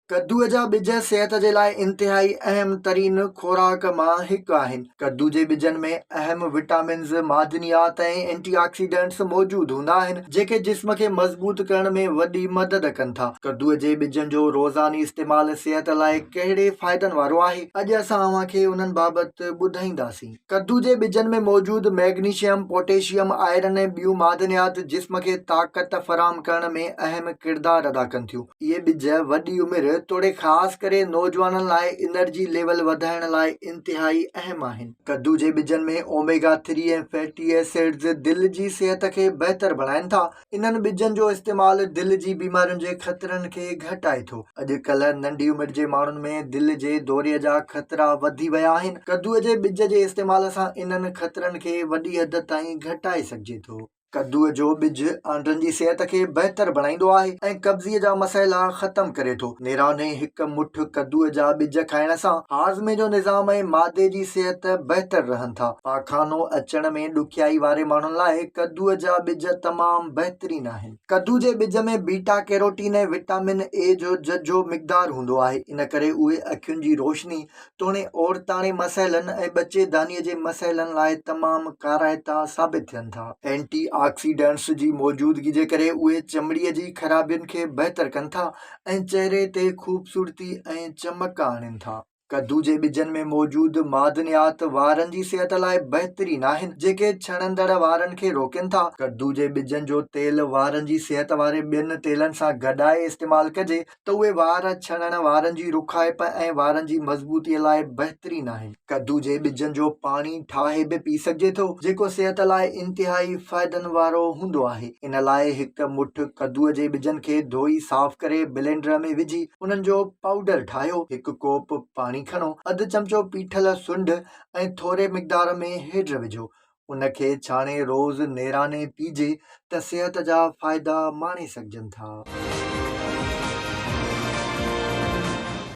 कद्दूअ जा ॿिज सिहत जे लाइ इंतिहाई अहम तरीन खुराक मां हिकु आहिनि। कद्दू जे ॿिजनि में अहम विटामिन्स, मादनियात ऐं एंटीऑक्सीडेंट्स मौजूदु हूंदा आहिनि जेके जिस्म खे मज़बूत करण में वॾी मदद कनि था। कद्दूअ जे ॿिजनि जो रोज़ानी इस्तेमालु सिहत लाइ कहिड़े फ़ाइदनि वारो आहे, अॼु असां अव्हांखे उन्हनि बाबति ॿुधाईंदासीं। कद्दू जे ॿिजनि में मौजूदु मैग्नीशियम, पोटेशियम, आयरन ऐं ॿियूं मादनियात जिस्म खे ताक़त फराहम करण में अहम किरदारु अदा कनि थियूं। इहे ॿिज वॾी उमिरि तोड़े ख़ासि करे नौजवाननि लाइ एनर्जी लेवल वधाइण लाइ इंतिहाई अहम आहिनि। कद्दू जे ॿिजनि में ओमेगा 3 ऐं फैटी एसिड्स दिलि जी सिहत खे बहितर बणाइनि था। इन्हनि ॿिजनि जो इस्तेमालु दिलि जी बीमारियुनि जे ख़तरनि खे घटाए थो। अॼुकल्ह नंढी उमिरि जे माण्हुनि में दिलि जे दौरे जा ख़तरा वधी विया आहिनि। कद्दूअ जे ॿिज जे इस्तेमाल सां इन्हनि ख़तरनि खे वॾी हद ताईं घटाए सघिजे थो। कद्दूअ जो ॿिज आंडनि जी सिहत खे बहितर बणाईंदो आहे ऐं कब्ज़ीअ जा मसइला ख़तम करे थो। नेराने हिकु मुठ कद्दूअ जा ॿिज खाइण सां हाज़मे जो निज़ाम ऐं मादे जी सिहत बहितर रहनि था। पाखानो अचण में ॾुखियाई वारे माण्हुनि लाइ कद्दूअ जा ॿिज तमामु बहितरीन आहिनि। कद्दू जे ॿिज में बीटा कैरोटीन ऐं विटामिन ए जो झझो मिक़दार हूंदो आहे। इन करे उहे अखियुनि जी रोशनी, तोणे औरताणे मसइलनि ऐं ॿचेदानीअ जे मसइलनि लाइ तमामु काराइता साबित थियनि था। एंटी ऑक्सीडेंट्स जी मौजूदगी जे करे उहे चमड़ीअ जी ख़राबियुनि खे बहितर कनि था ऐं चेहरे ते खूबसूरती ऐं चमक आणनि था। कद्दू जे ॿिजनि में मौजूदु मादनियात वारनि जी सिहत लाइ बहितरीन आहिनि जेके छणंदड़ वारनि खे रोकनि था। कद्दू जे ॿिजनि जो तेल वारनि जी सिहत वारे ॿियनि तेलनि सां गॾाए इस्तेमालु कजे त उहे वार छणण वारनि जी रुखाइप ऐं वारनि जी मज़बूतीअ लाइ बहितरीन आहिनि। कद्दू जे ॿिजनि जो पाणी ठाहे बि पी सघिजे थो जेको सिहत लाइ इंतिहाई फ़ाइदनि वारो हूंदो आहे। इन लाइ हिकु मुठ कद्दूअ जे ॿिजनि खे धोई साफ़ करे ब्लेंडर में विझी उन्हनि जो पाउडर ठाहियो। हिकु कोप पाणी खणो, अधु चमचो पीठल सुंढ ऐं थोरे मिक़दार में हेड विझो। उनखे छाणे रोज़ नेराने पीजे त सिहत जा फ़ाइदा माणे सघिजनि था।